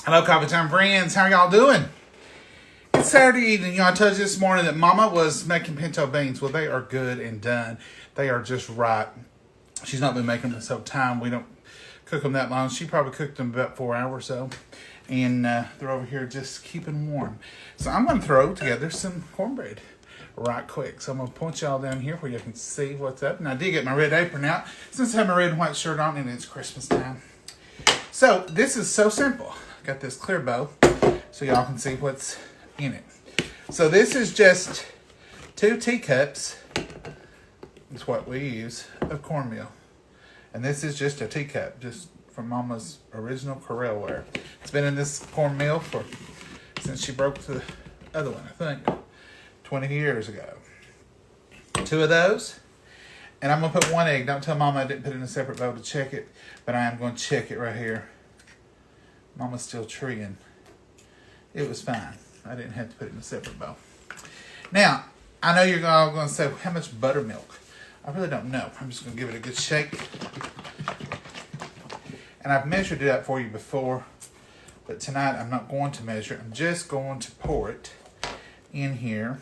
Hello, Coffee Time friends. How y'all doing? It's Saturday evening. I told you this morning that Mama was making pinto beans. Well, they are good and done. They are just right. She's not been making them this whole time. We don't cook them that long. She probably cooked them about 4 hours or so. And they're over here just keeping warm. So I'm going to throw together some cornbread right quick. So I'm going to point y'all down here where you can see what's up. And I did get my red apron out since I have my red and white shirt on and it's Christmas time. So this is so simple. Got this clear bowl so y'all can see what's in it. So this is just 2 teacups. Is what we use of cornmeal. And this is just a teacup, just from Mama's original Corralware. It's been in this cornmeal since she broke the other one, I think, 20 years ago. 2 of those. And I'm going to put 1 egg. Don't tell Mama I didn't put it in a separate bowl to check it, but I am going to check it right here. Mama's still treeing. It was fine. I didn't have to put it in a separate bowl. Now, I know you're all going to say, how much buttermilk? I really don't know. I'm just going to give it a good shake. And I've measured it out for you before, but tonight I'm not going to measure it. I'm just going to pour it in here.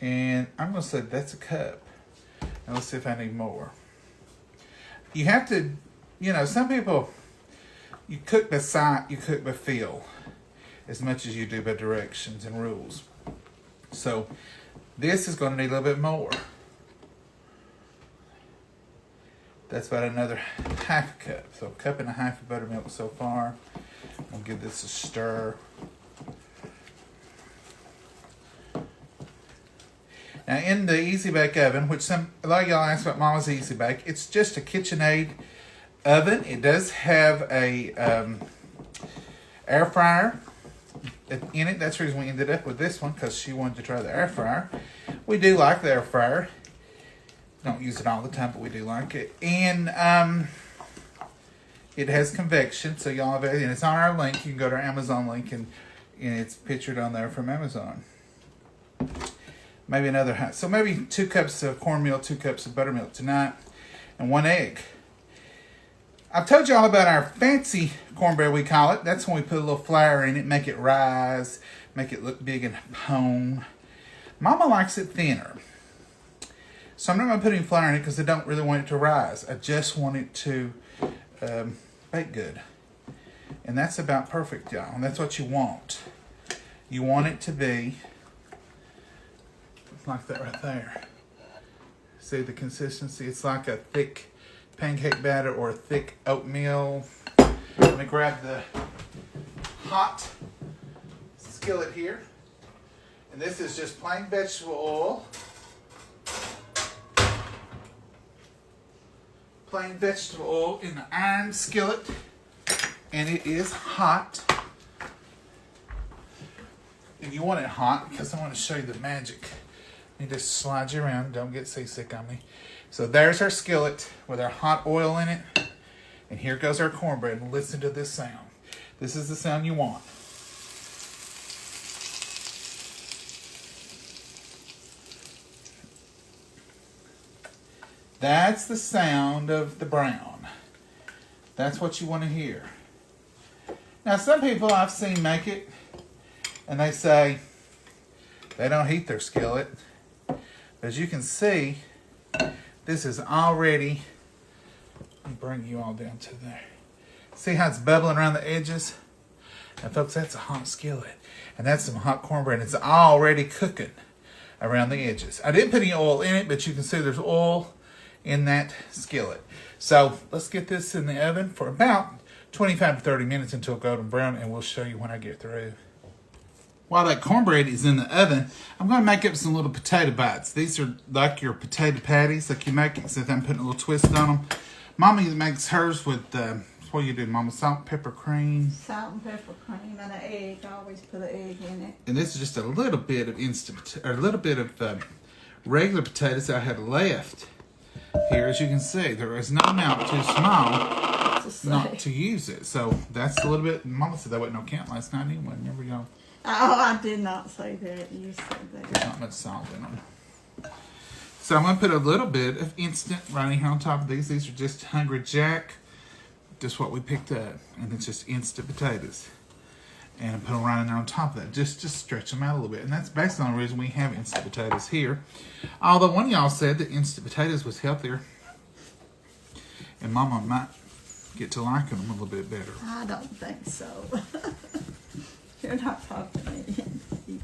And I'm going to say that's a cup. And let's see if I need more. You have to, some people, you cook by sight, you cook by feel, as much as you do by directions and rules. So this is going to need a little bit more. That's about another 1/2 cup. So 1.5 cups of buttermilk so far. I'll give this a stir. Now in the Easy Bake Oven, which a lot of y'all ask about Mama's Easy Bake, it's just a KitchenAid oven. It does have a air fryer in it. That's the reason we ended up with this one, because she wanted to try the air fryer. We do like the air fryer. Don't use it all the time, but we do like it. And it has convection, so y'all have it. And it's on our link. You can go to our Amazon link, and it's pictured on there from Amazon. Maybe another, so maybe 2 cups of cornmeal, 2 cups of buttermilk tonight, and 1 egg. I've told you all about our fancy cornbread, we call it. That's when we put a little flour in it, make it rise, make it look big and hone. Mama likes it thinner. So I'm not going to put any flour in it because I don't really want it to rise. I just want it to bake good. And that's about perfect, y'all. And that's what you want. You want it to be like that right there. See the consistency? It's like a thick pancake batter or a thick oatmeal. Let me grab the hot skillet here. And this is just plain vegetable oil. Plain vegetable oil in the iron skillet. And it is hot. And you want it hot because I want to show you the magic. You just slide you around. Don't get seasick on me. So there's our skillet with our hot oil in it. And here goes our cornbread. And listen to this sound. This is the sound you want. That's the sound of the brown. That's what you want to hear. Now, some people I've seen make it, and they say they don't heat their skillet. As you can see, this is already, let me bring you all down to there. See how it's bubbling around the edges? Now, folks, that's a hot skillet. And that's some hot cornbread. It's already cooking around the edges. I didn't put any oil in it, but you can see there's oil in that skillet. So let's get this in the oven for about 25 to 30 minutes until golden brown, and we'll show you when I get through. While that cornbread is in the oven, I'm going to make up some little potato bites. These are like your potato patties, like you make it, except I'm putting a little twist on them. Mama makes hers with, what do you do, Mama? Salt, pepper, cream. Salt and pepper cream and an egg. I always put an egg in it. And this is just a little bit of a little bit of regular potatoes that I had left. Here, as you can see, there is no amount too small not to use it. So that's a little bit. Mama said that wasn't no count last night anyway. Remember, y'all? Oh, I did not say that. You said that. There's not much salt in them. So I'm going to put a little bit of instant right here on top of these. These are just Hungry Jack just what we picked up, and it's just instant potatoes. And I put them right in there on top of that, just stretch them out a little bit. And that's basically the only reason we have instant potatoes here. Although one of y'all said that instant potatoes was healthier, and Mama might get to liking them a little bit better. I don't think so. You're not talking to me.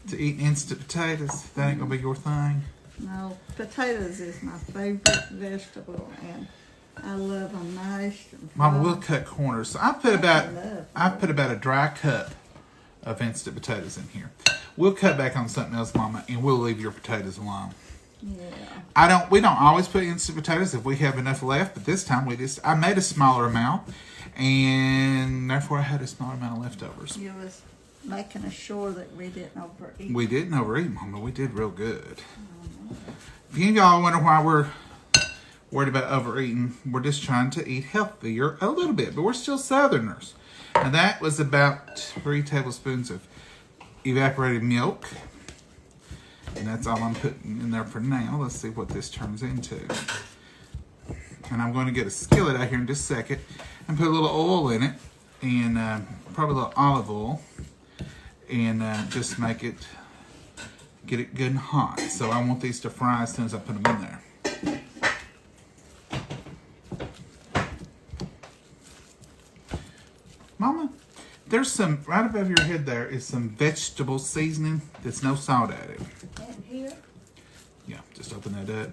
To eat instant potatoes, that ain't gonna be your thing. No, potatoes is my favorite vegetable, and I love them mashed. And Mama, fried. we'll cut corners. So I put about a dry cup of instant potatoes in here. We'll cut back on something else, Mama, and we'll leave your potatoes alone. Yeah. We don't always put instant potatoes if we have enough left, but this time I made a smaller amount, and therefore I had a smaller amount of leftovers. You was making sure that we didn't overeat. We didn't overeat, Mama. We did real good. If any of y'all wonder why we're worried about overeating, we're just trying to eat healthier a little bit, but we're still Southerners. And that was about 3 tablespoons of evaporated milk. And that's all I'm putting in there for now. Let's see what this turns into. And I'm going to get a skillet out here in just a second and put a little oil in it, and probably a little olive oil, and just get it good and hot. So I want these to fry as soon as I put them in there. Mama, there's some, right above your head there is some vegetable seasoning that's no salt added. And here? Yeah, just open that up.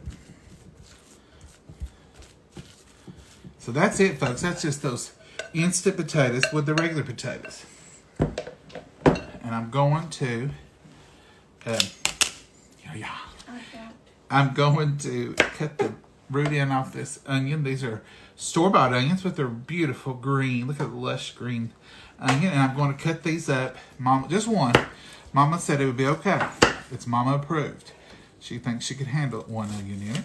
So that's it, folks. That's just those instant potatoes with the regular potatoes. And I'm going to, I'm going to cut the root end off this onion. These are store-bought onions, but they're beautiful green. Look at the lush green onion. And I'm going to cut these up. Mama, just one. Mama said it would be okay. It's Mama approved. She thinks she could handle one onion in it.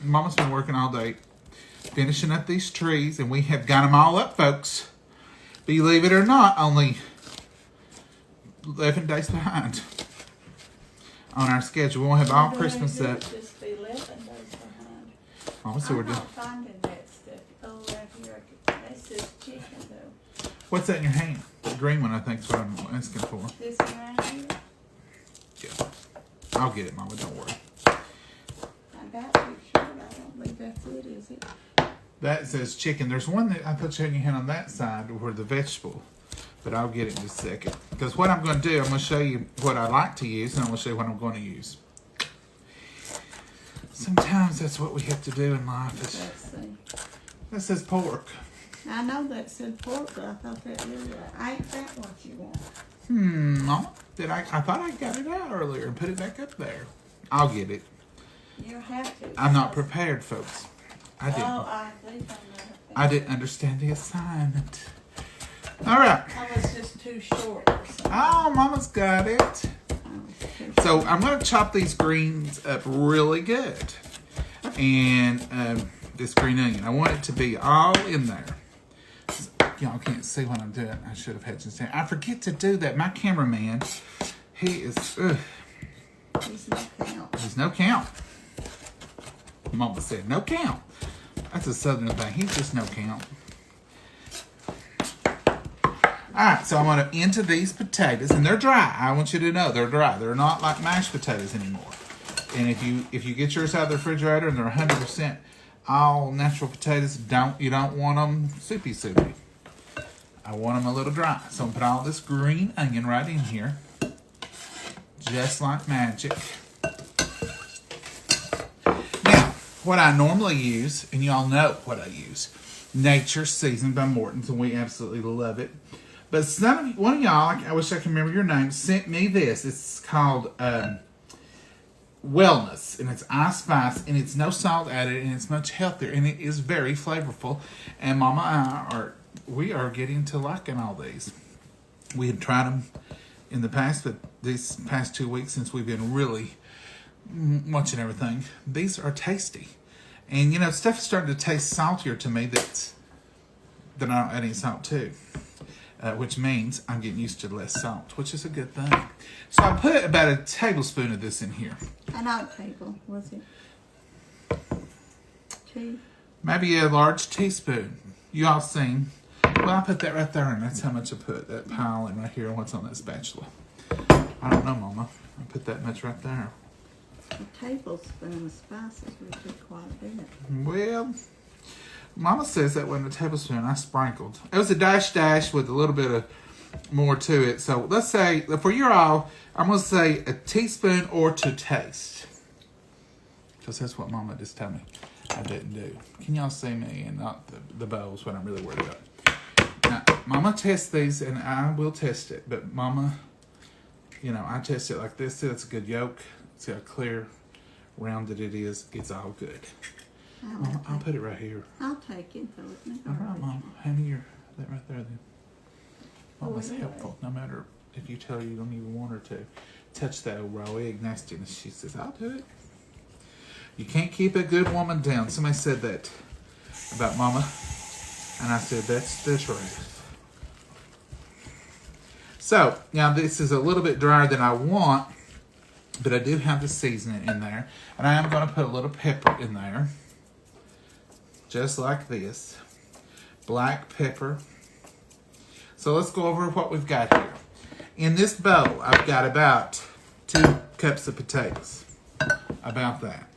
Mama's been working all day finishing up these trees, and we have got them all up, folks. Believe it or not, only 11 days behind on our schedule. We won't have all Christmas up. Just 11 days behind. Mama, so we're I'm doing. not finding that stuff. Oh, right here. That says chicken, though. What's that in your hand? The green one, I think, is what I'm asking for. This one right here? Yeah. I'll get it, Mama. Don't worry. I got you sure. I don't believe that's it, is it? That says chicken. There's one that I thought you had in your hand on that side where the vegetable. But I'll get it in just a second. Because what I'm going to do, I'm going to show you what I like to use, and I'm going to show you what I'm going to use. Sometimes that's what we have to do in life. Let's see. That says pork. I know that said pork, but I thought that was ain't that what you want? Mama, I thought I got it out earlier and put it back up there. I'll get it. You have to. I'm not prepared, folks. I didn't. Oh, I believe I'm I didn't understand the assignment. All right. I was just too short or something. Oh, Mama's got it. So I'm going to chop these greens up really good. And this green onion, I want it to be all in there. So, y'all can't see what I'm doing. I should have had you stand. I forget to do that. My cameraman, he is, There's no count. there's no count. Mama said no count. That's a Southern thing. He's just no count. Alright, so I'm going to into these potatoes, and they're dry. I want you to know they're dry. They're not like mashed potatoes anymore. And if you get yours out of the refrigerator and they're 100% all natural potatoes, you don't want them soupy. I want them a little dry. So I'm going to put all this green onion right in here. Just like magic. Now, what I normally use, and y'all know what I use, Nature Seasoned by Morton's, and we absolutely love it. But one of y'all, I wish I could remember your name, sent me this. It's called Wellness, and it's ice spice, and it's no salt added, and it's much healthier, and it is very flavorful. And Mama and I we are getting to liking all these. We had tried them in the past, but these past 2 weeks since we've been really watching everything, these are tasty. And you know, stuff is starting to taste saltier to me that I don't add any salt to. Which means I'm getting used to less salt, which is a good thing. So I put about a tablespoon of this in here. An odd table, was it? 2? maybe a large teaspoon. You all seen. Well, I put that right there, and that's how much I put. That pile in right here, and what's on that spatula. I don't know, Mama. I put that much right there. A tablespoon of spices would be quite a bit. Well, Mama says that wasn't a tablespoon. I sprinkled. It was a dash with a little bit of more to it. So let's say, for your all, I'm going to say a teaspoon or to taste. Because that's what Mama just told me I didn't do. Can y'all see me and not the bowls, what I'm really worried about? Now, Mama tests these, and I will test it. But Mama, I test it like this. See, that's a good yolk. See how clear, rounded it is. It's all good. I'll put it right here. I'll take it, though. All right, Mom. Hand me that right there, then. Mama's yeah. helpful. No matter if you tell her you don't even want her to touch that old raw egg nastiness. She says, I'll do it. You can't keep a good woman down. Somebody said that about Mama. And I said, that's the truth. So, now this is a little bit drier than I want. But I do have the seasoning in there. And I am going to put a little pepper in there. Just like this. Black pepper. So let's go over what we've got here. In this bowl, I've got about 2 cups of potatoes. About that.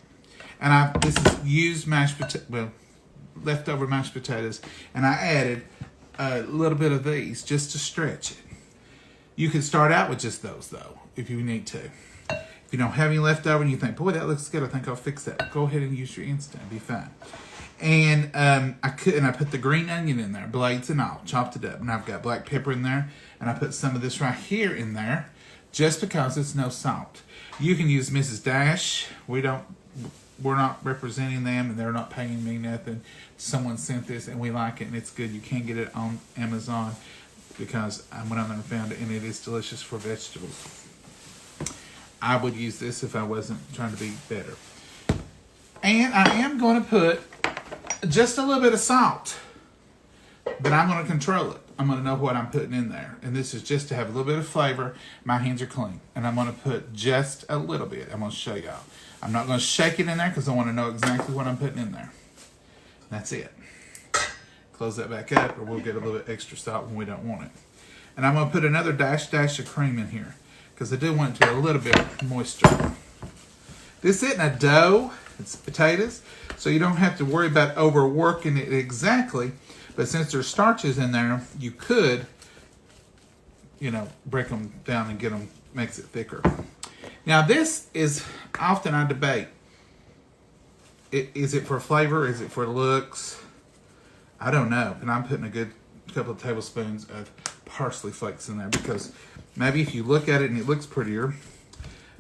And this is used leftover mashed potatoes. And I added a little bit of these just to stretch it. You can start out with just those, though, if you need to. If you don't have any left over and you think, boy, that looks good, I think I'll fix that. Go ahead and use your instant. It'll be fine. And I put the green onion in there, blades and all, chopped it up. And I've got black pepper in there. And I put some of this right here in there just because it's no salt. You can use Mrs. Dash. We're not representing them, and they're not paying me nothing. Someone sent this, and we like it, and it's good. You can get it on Amazon because I went on there and found it, and it is delicious for vegetables. I would use this if I wasn't trying to be better. And I am going to put just a little bit of salt, but I'm going to control it. I'm going to know what I'm putting in there. And this is just to have a little bit of flavor. My hands are clean. And I'm going to put just a little bit. I'm going to show y'all. I'm not going to shake it in there because I want to know exactly what I'm putting in there. That's it. Close that back up, or we'll get a little bit extra salt when we don't want it. And I'm going to put another dash of cream in here because I do want it to be a little bit moisture. This isn't a dough. It's potatoes. So you don't have to worry about overworking it exactly. But since there's starches in there, you could, break them down and get them, makes it thicker. Now this is, often I debate, is it for flavor? Is it for looks? I don't know. And I'm putting a good couple of tablespoons of parsley flakes in there because maybe if you look at it and it looks prettier,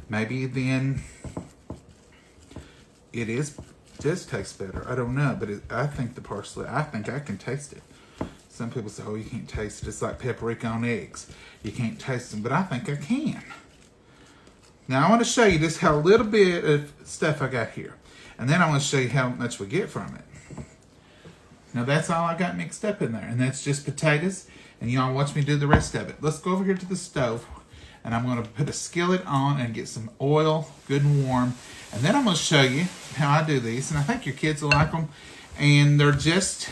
maybe then it does taste better. I don't know, but I think the parsley, I think I can taste it. Some people say, oh, you can't taste it. It's like paprika on eggs. You can't taste them, but I think I can. Now I want to show you just how little bit of stuff I got here. And then I want to show you how much we get from it. Now that's all I got mixed up in there. And that's just potatoes. And y'all watch me do the rest of it. Let's go over here to the stove. And I'm going to put a skillet on and get some oil, good and warm. And then I'm going to show you how I do these. And I think your kids will like them. And they're just,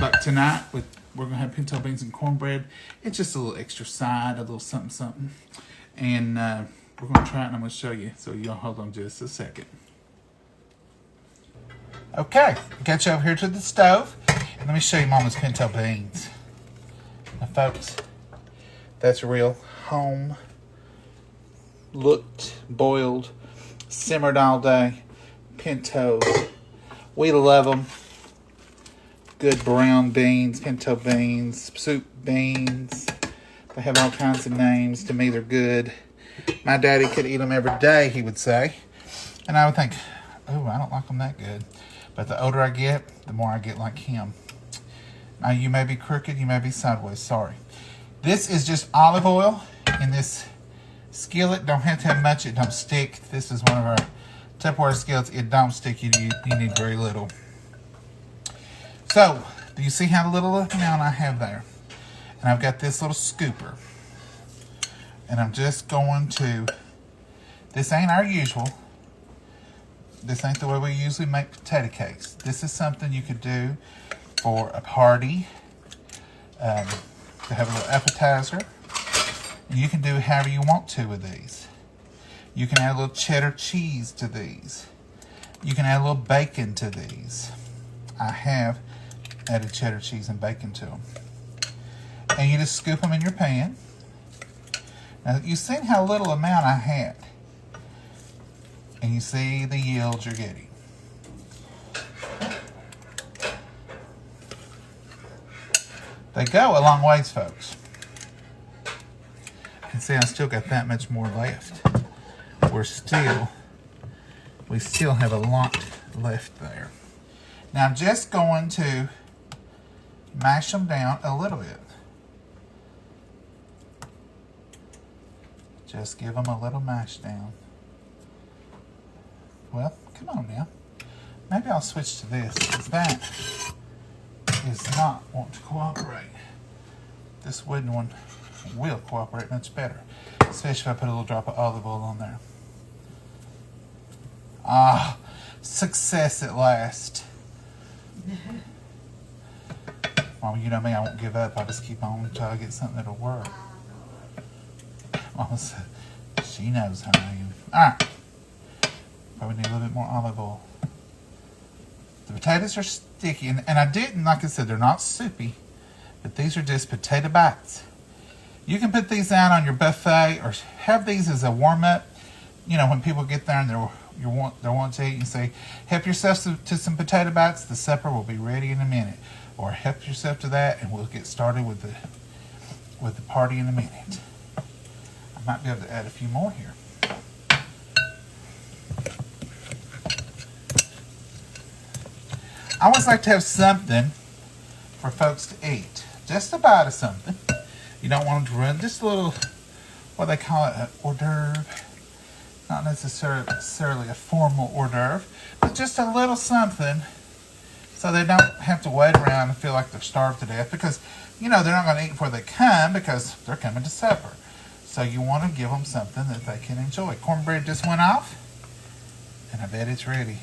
like tonight, we're going to have pinto beans and cornbread. It's just a little extra side, a little something. And we're going to try it and I'm going to show you. So y'all hold on just a second. Okay, got you over here to the stove. And let me show you Mama's pinto beans. Now folks, that's real home looked, boiled, simmered all day pintos. We love them. Good brown beans, pinto beans, soup beans. They have all kinds of names. To me, they're good. My daddy could eat them every day, he would say. And I would think, oh, I don't like them that good. But the older I get, the more I get like him. Now, you may be crooked, you may be sideways, sorry. This is just olive oil in this skillet. Don't have to have much, it don't stick. This is one of our Tupperware skillets. It don't stick, you need very little. So, do you see how little amount I have there? And I've got this little scooper. And I'm just going to, this ain't our usual. this ain't the way we usually make potato cakes. This is something you could do for a party, to have a little appetizer. And you can do however you want to with these. You can add a little cheddar cheese to these. You can add a little bacon to these. I have added cheddar cheese and bacon to them. And you just scoop them in your pan. Now, you've seen how little amount I had. And you see the yield you're getting. They go a long ways, folks. You can see I still got that much more left. We still have a lot left there. Now I'm just going to mash them down a little bit. Just give them a little mash down. Well, come on now. Maybe I'll switch to this, because that is not want to cooperate. This wooden one will cooperate much better, especially if I put a little drop of olive oil on there. Ah, success at last. Mama, you know me, I won't give up. I'll just keep on until I get something that'll work. Mama said, she knows how I am. Alright. Probably need a little bit more olive oil. The potatoes are sticky, and I didn't, like I said, they're not soupy, but these are just potato bites. You can put these out on your buffet or have these as a warm-up. You know, when people get there and they're wanting to eat, you say, help yourself to some potato bites. The supper will be ready in a minute. Or help yourself to that, and we'll get started with the party in a minute. I might be able to add a few more here. I always like to have something for folks to eat. Just a bite of something. You don't want them to run. Just a little, what they call it, an hors d'oeuvre. Not necessarily a formal hors d'oeuvre, but just a little something so they don't have to wait around and feel like they're starved to death, because, you know, they're not going to eat before they come because they're coming to supper. So you want to give them something that they can enjoy. Cornbread just went off, and I bet it's ready.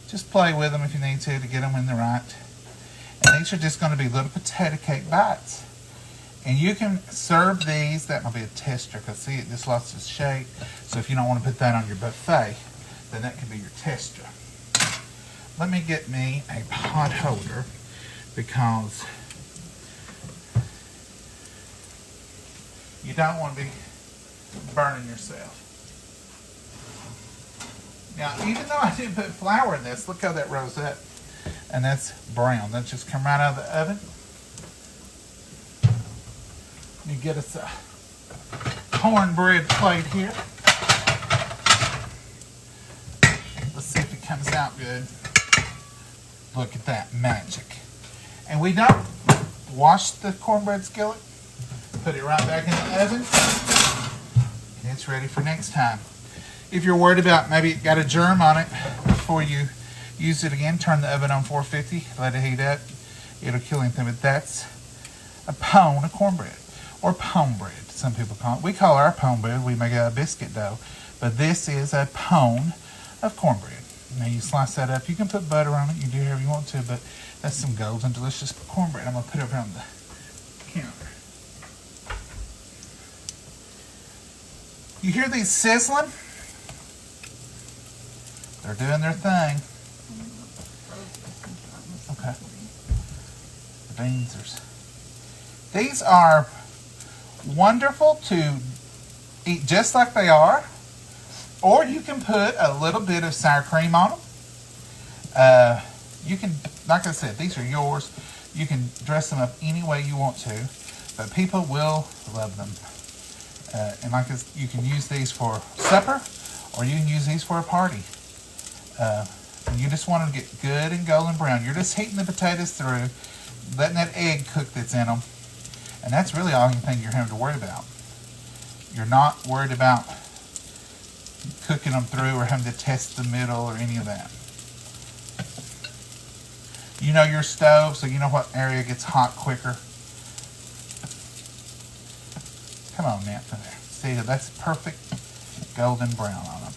Just play with them if you need to get them in the right. And these are just going to be little potato cake bites. And you can serve these. That might be a tester, because see, it just lost its shape. So if you don't want to put that on your buffet, then that can be your tester. Let me get me a pot holder, because you don't want to be burning yourself. Now, even though I didn't put flour in this, look how that rose up. And that's brown. That just come right out of the oven. Let me get us a cornbread plate here. Let's see if it comes out good. Look at that magic. And we don't wash the cornbread skillet. Put it right back in the oven. And it's ready for next time. If you're worried about maybe it got a germ on it before you use it again, turn the oven on 450, let it heat up. It'll kill anything, but that's a pone of cornbread, or pone bread, some people call it. We call our pone bread, we make a biscuit dough, but this is a pone of cornbread. Now you slice that up. You can put butter on it, you do whatever you want to, but that's some golden delicious cornbread. I'm going to put it over on the counter. You hear these sizzling? They're doing their thing. Okay. The beans are... These are wonderful to eat just like they are, or you can put a little bit of sour cream on them. You can, like I said, these are yours. You can dress them up any way you want to, but people will love them. And like you can use these for supper, or you can use these for a party. You just want them to get good and golden brown. You're just heating the potatoes through, letting that egg cook that's in them. And that's really all anything you're having to worry about. You're not worried about cooking them through or having to test the middle or any of that. You know your stove, so you know what area gets hot quicker. Come on, now, from there. See, that's perfect golden brown on them.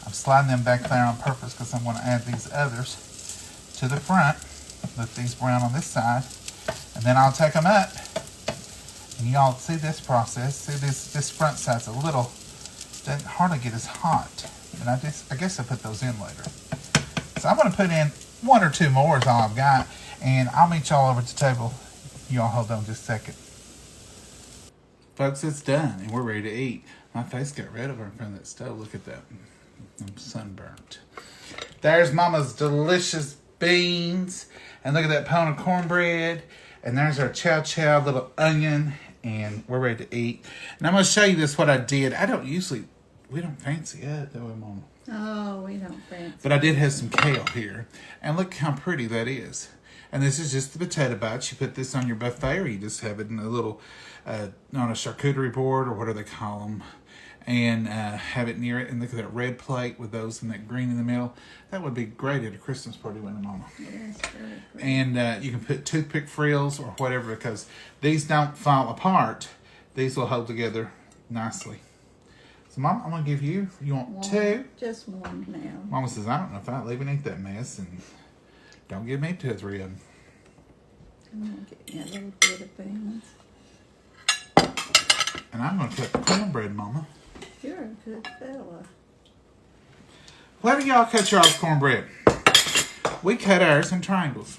I'm sliding them back there on purpose because I'm going to add these others to the front. Let these brown on this side. And then I'll take them up. And y'all see this process. See this front side's a little, doesn't hardly get as hot. And I guess I put those in later. So I'm going to put in 1 or 2 more is all I've got. And I'll meet y'all over at the table. Y'all hold on just a second. Folks, it's done and we're ready to eat. My face got red over in front of that stove. Look at that. I'm sunburnt. There's Mama's delicious beans. And look at that pound of cornbread. And there's our chow little onion. And we're ready to eat. And I'm going to show you this, what I did. We don't fancy it, do we, Mama? Oh, we don't fancy. But I did have some kale here. And look how pretty that is. And this is just the potato bites. You put this on your buffet, or you just have it in a little, on a charcuterie board, or what do they call them? And have it near it. And look at that red plate with those and that green in the middle. That would be great at a Christmas party, wouldn't it, Mama? Yes, very great. And you can put toothpick frills or whatever, because these don't fall apart. These will hold together nicely. So, Mama, I'm going to give you want 2? Just 1 now. Mama says, I don't know if I leave and eat that mess, and don't give me 2 or 3 of them. I'm going to get you a little bit of beans. And I'm going to cut the cornbread, Mama. You're a good fella. Where do y'all cut y'all's cornbread? We cut ours in triangles.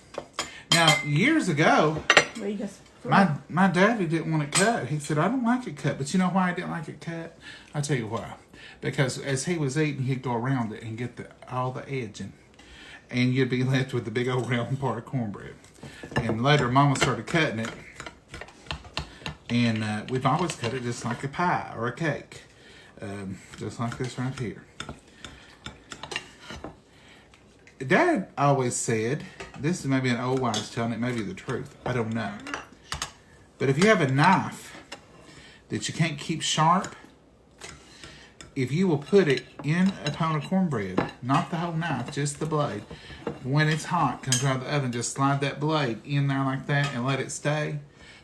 Now, years ago, We just my daddy didn't want it cut. He said, I don't like it cut. But you know why I didn't like it cut? I'll tell you why. Because as he was eating, he'd go around it and get all the edging. And you'd be left with the big old round part of cornbread. And later, Mama started cutting it. And we've always cut it just like a pie or a cake. Just like this right here. Dad always said, this is maybe an old wives' tale, and it may be the truth. I don't know. But if you have a knife that you can't keep sharp, if you will put it in a pound of cornbread, not the whole knife, just the blade, when it's hot, comes out of the oven, just slide that blade in there like that and let it stay,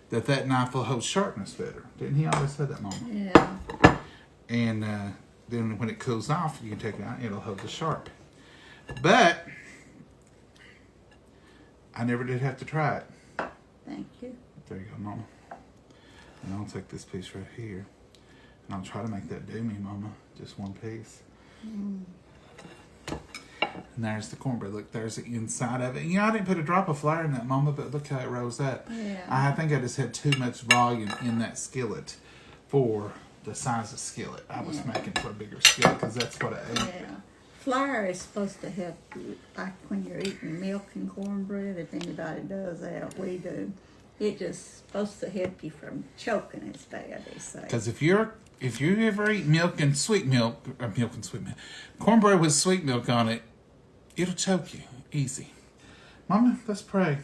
that knife will hold sharpness better. Didn't he always say that, Mama? Yeah. And then when it cools off, you can take it out, it'll hold the sharp. But I never did have to try it. Thank you. There you go, Mama. And I'll take this piece right here. And I'll try to make that do me, Mama. Just 1 piece. And there's the cornbread. Look, there's the inside of it. You know, I didn't put a drop of flour in that, Mama, but look how it rose up. Yeah. I think I just had too much volume in that skillet for the size of skillet. I was making for a bigger skillet because that's what I ate. Yeah. Flour is supposed to help you, like when you're eating milk and cornbread, if anybody does that, we do. It's just supposed to help you from choking as bad, they say. Because if you ever eat milk and sweet milk, cornbread with sweet milk on it, it'll choke you easy. Mama, let's pray.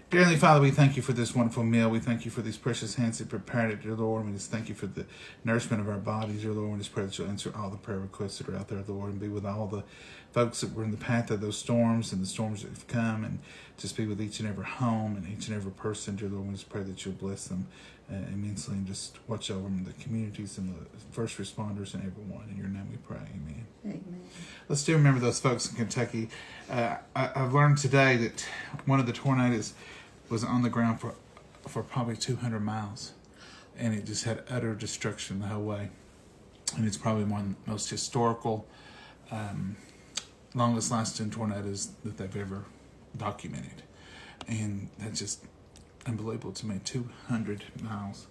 Dear Heavenly Father, we thank you for this wonderful meal. We thank you for these precious hands that prepared it, dear Lord. And we just thank you for the nourishment of our bodies, dear Lord. We just pray that you'll answer all the prayer requests that are out there, Lord, and be with all the folks that were in the path of those storms and the storms that have come, and just be with each and every home and each and every person, dear Lord. We just pray that you'll bless them immensely and just watch over them, the communities and the first responders and everyone. In your name we pray. Amen. Amen. Let's still remember those folks in Kentucky. I've learned today that one of the tornadoes was on the ground for probably 200 miles. And it just had utter destruction the whole way. And it's probably one of the most historical, longest lasting tornadoes that they've ever documented. And that's just unbelievable to me. 200 miles.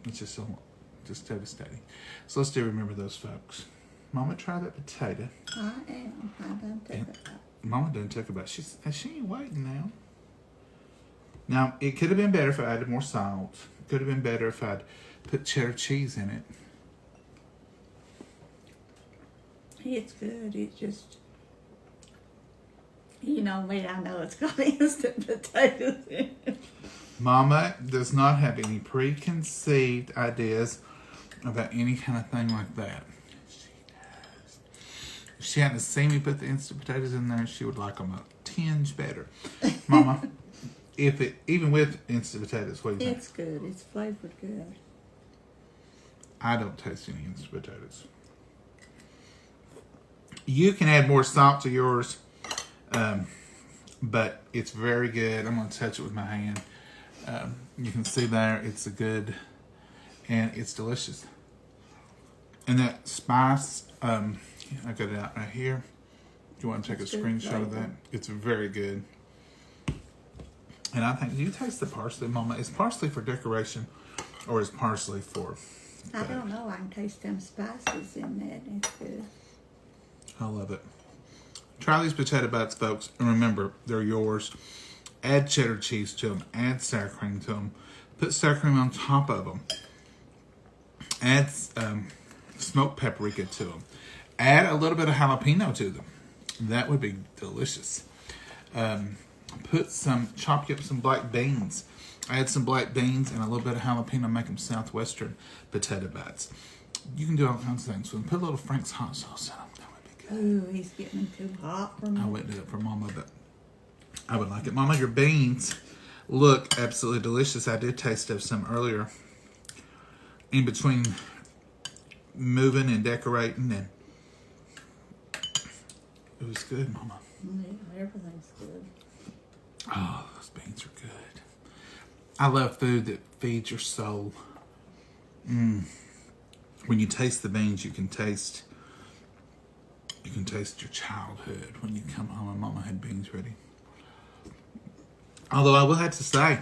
It's just devastating. So let's do remember those folks. Mama, try that potato. I am. I done took it out. Mama done took about. She ain't waiting now. Now, it could have been better if I added more salt. It could have been better if I'd put cheddar cheese in it. It's good. It's just, you know me, I know it's got instant potatoes in it. Mama does not have any preconceived ideas about any kind of thing like that. She does. If she hadn't seen me put the instant potatoes in there, she would like them a tinge better. Mama, even with instant potatoes, what do you think? It's good. It's flavored good. I don't taste any instant potatoes. You can add more salt to yours, but it's very good. I'm going to touch it with my hand. You can see there, it's a good, and it's delicious. And that spice, I got it out right here. If you want to take It's a good screenshot of flavor. that, it's very good. And I think, do you taste the parsley, Mama? Is parsley for decoration, or is parsley for? I don't know. I can taste them spices in that. It's good. I love it. Try these potato bites, folks, and remember, they're yours. Add cheddar cheese to them. Add sour cream to them. Put sour cream on top of them. Add smoked paprika to them. Add a little bit of jalapeno to them. That would be delicious. Chop up some black beans. Add some black beans and a little bit of jalapeno. Make them Southwestern potato bites. You can do all kinds of things with them. Put a little Frank's hot sauce in them. That would be good. Ooh, he's getting too hot for me. I wouldn't do it for Mama, but I would like it. Mama, your beans look absolutely delicious. I did taste of some earlier. In between moving and decorating, and it was good, Mama. Yeah, everything's good. Oh, those beans are good. I love food that feeds your soul. When you taste the beans, you can taste your childhood when you come home and Mama had beans ready. Although I will have to say,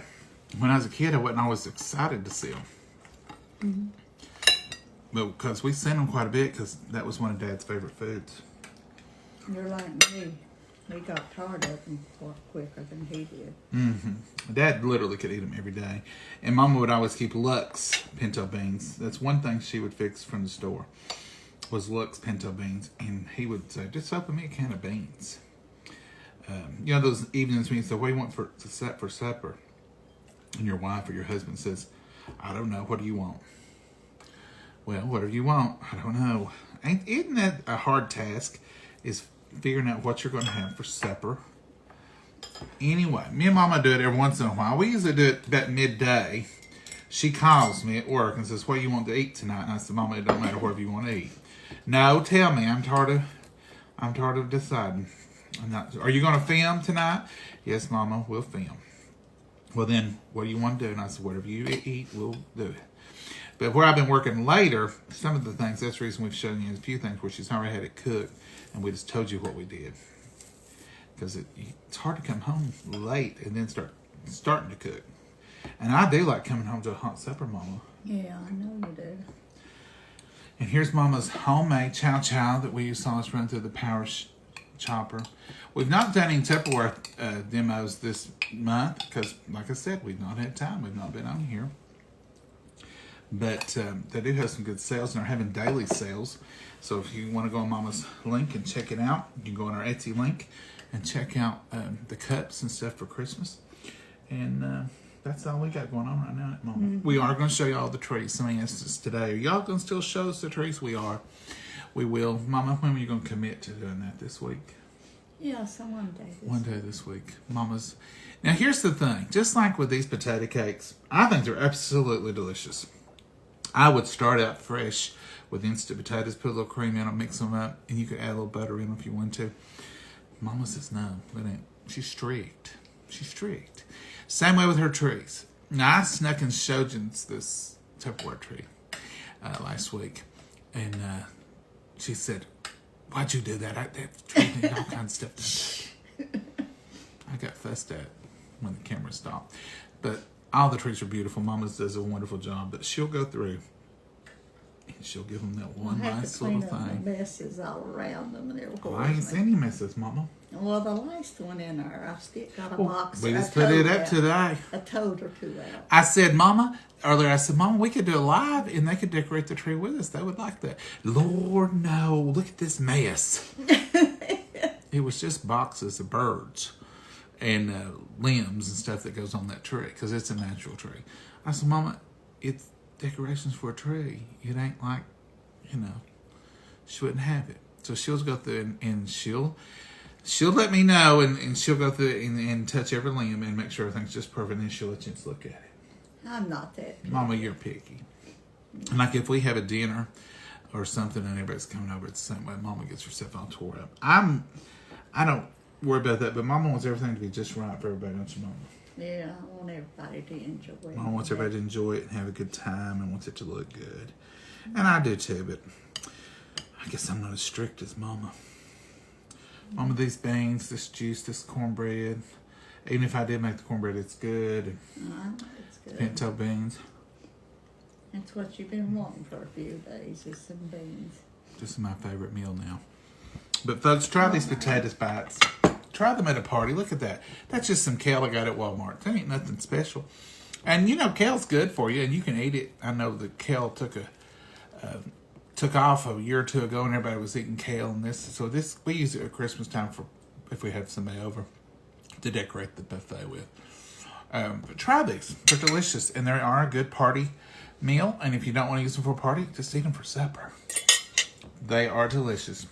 when I was a kid, I wasn't always excited to see them. Mm-hmm. But because we sent them quite a bit, because that was one of Dad's favorite foods. You're like me. He got tired of them quicker than he did. Mm-hmm. Dad literally could eat them every day. And Mama would always keep Lux pinto beans. That's one thing she would fix from the store, was Lux pinto beans. And he would say, just open me a can of beans. You know those evenings when you say, what do you want for supper? And your wife or your husband says, I don't know, what do you want? Well, whatever you want, I don't know. Isn't that a hard task, is figuring out what you're going to have for supper? Anyway, me and Mama do it every once in a while. We usually do it about midday. She calls me at work and says, what do you want to eat tonight? And I said, Mama, it don't matter whatever you want to eat. No, tell me. I'm tired of deciding. Are you going to film tonight? Yes, Mama, we'll film. Well, then, what do you want to do? And I said, whatever you eat, we'll do it. But where I've been working later, some of the things, that's the reason we've shown you a few things where she's already had it cooked, and we just told you what we did. Because it's hard to come home late and then starting to cook. And I do like coming home to a hot supper, Mama. Yeah, I know you do. And here's Mama's homemade chow chow that we saw us run through the power chopper. We've not done any Tupperware demos this month because, like I said, we've not had time. We've not been on here. But they do have some good sales, and they're having daily sales. So if you want to go on Mama's link and check it out, you can go on our Etsy link and check out the cups and stuff for Christmas. And that's all we got going on right now at the moment. Mm-hmm. We are going to show you all the trees. Somebody asked us today, are y'all going to still show us the trees? We are. We will. Mama, when are you going to commit to doing that this week? Yeah, so one day. One day this week. Mama's. Now, here's the thing. Just like with these potato cakes, I think they're absolutely delicious. I would start out fresh with instant potatoes, put a little cream in them, mix them up, and you could add a little butter in them if you want to. Mama says no, that ain't. She's strict. She's strict. Same way with her trees. Now, I snuck in Shojan's this Tupperware tree last week, and she said, why'd you do that? That tree did all kinds of stuff. I got fussed at when the camera stopped. But all the trees are beautiful. Mama's does a wonderful job. But she'll go through and she'll give them that one nice little thing. The messes all around them and everything. Well, I ain't seen any messes, Mama. Well, the last one in there, I still got a box. We just put it up today. A toad or two out. I said, Mama, we could do a live and they could decorate the tree with us. They would like that. Lord, no. Look at this mess. It was just boxes of birds and limbs and stuff that goes on that tree because it's a natural tree. I said, Mama, it's decorations for a tree. It ain't like, she wouldn't have it. So she'll go through and she'll she'll let me know, and she'll go through it and touch every limb and make sure everything's just perfect, and she'll let you just look at it. I'm not that picky. Mama, you're picky. And like if we have a dinner or something and everybody's coming over, it's the same way. Mama gets herself all tore up. I don't worry about that, but Mama wants everything to be just right for everybody, don't you, Mama? Yeah, I want everybody to enjoy it. Mama wants everybody to enjoy it and have a good time and wants it to look good. And I do too, but I guess I'm not as strict as Mama. Mama, these beans, this juice, this cornbread, even if I did make the cornbread, it's good. It's good. Pinto beans. That's what you've been wanting for a few days, is some beans. This is my favorite meal now. But folks, try these potato bites. Try them at a party. Look at that. That's just some kale I got at Walmart. That ain't nothing special. And you know, kale's good for you, and you can eat it. I know the kale took off a year or two ago, and everybody was eating kale. And this we use it at Christmas time for if we have somebody over to decorate the buffet with. But try these. They're delicious, and they are a good party meal. And if you don't want to use them for a party, just eat them for supper. They are delicious.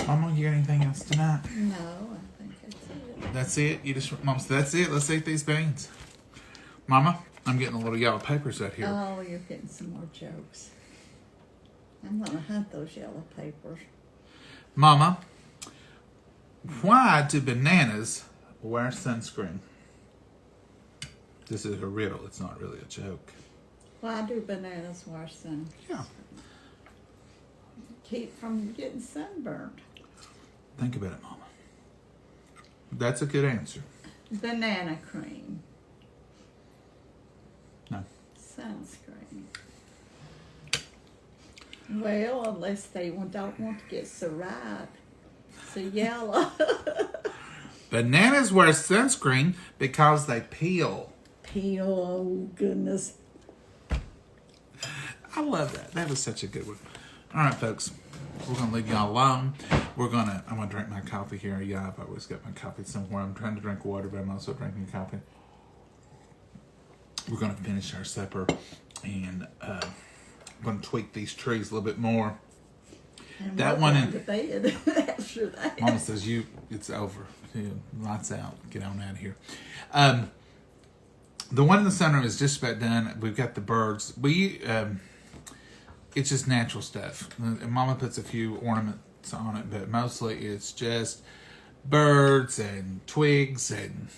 Mama, you got anything else tonight? No, I think that's it. That's it? Mom said, that's it. Let's eat these beans. Mama, I'm getting a little yellow papers out here. Oh, you're getting some more jokes. I'm going to hunt those yellow papers. Mama, why do bananas wear sunscreen? This is a riddle. It's not really a joke. Why do bananas wear sun? Yeah. Keep from getting sunburned. Think about it, Mama. That's a good answer. Banana cream. No. Sunscreen. Well, unless they don't want to get so ripe. So yellow. Bananas wear sunscreen because they peel. Peel, oh goodness. I love that. That was such a good one. All right, folks. We're going to leave y'all alone. I'm going to drink my coffee here. Yeah, I've always got my coffee somewhere. I'm trying to drink water, but I'm also drinking coffee. We're going to finish our supper, and I'm going to tweak these trees a little bit more. And That one in to bed after that. Mama says it's over. Yeah, lights out. Get on out of here. The one in the sunroom is just about done. We've got the birds. It's just natural stuff. Mama puts a few ornaments on it, but mostly it's just birds and twigs and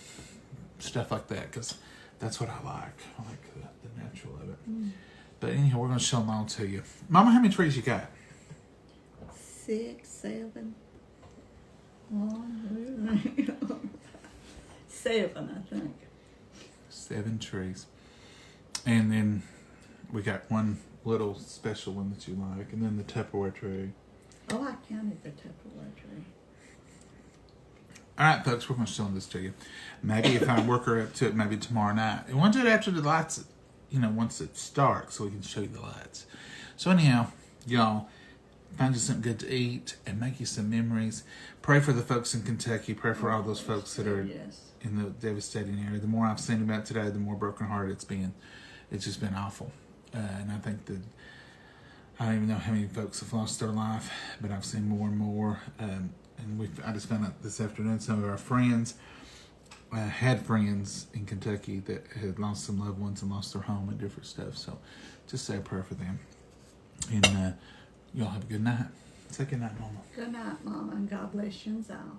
stuff like that, because that's what I like. I like the natural of it. Mm. But anyhow, we're going to show them all to you. Mama, how many trees you got? 6, 7. 1, 7, I think. 7 trees. And then we got one little special one that you like, and then the Tupperware tree. Oh, I counted the Tupperware tree. All right, folks, we're going to show this to you. Maybe if I work her up to it, maybe tomorrow night. And we'll do it after the lights, once it's dark, so we can show you the lights. So anyhow, y'all, find you something good to eat and make you some memories. Pray for the folks in Kentucky. Pray for all those folks that are in the devastating area. The more I've seen about today, the more brokenhearted it's been. It's just been awful. And I think that I don't even know how many folks have lost their life, but I've seen more and more. And I just found out this afternoon some of our friends had friends in Kentucky that had lost some loved ones and lost their home and different stuff. So just say a prayer for them. And y'all have a good night. Say good night, Mama. Good night, Mama, and God bless you all.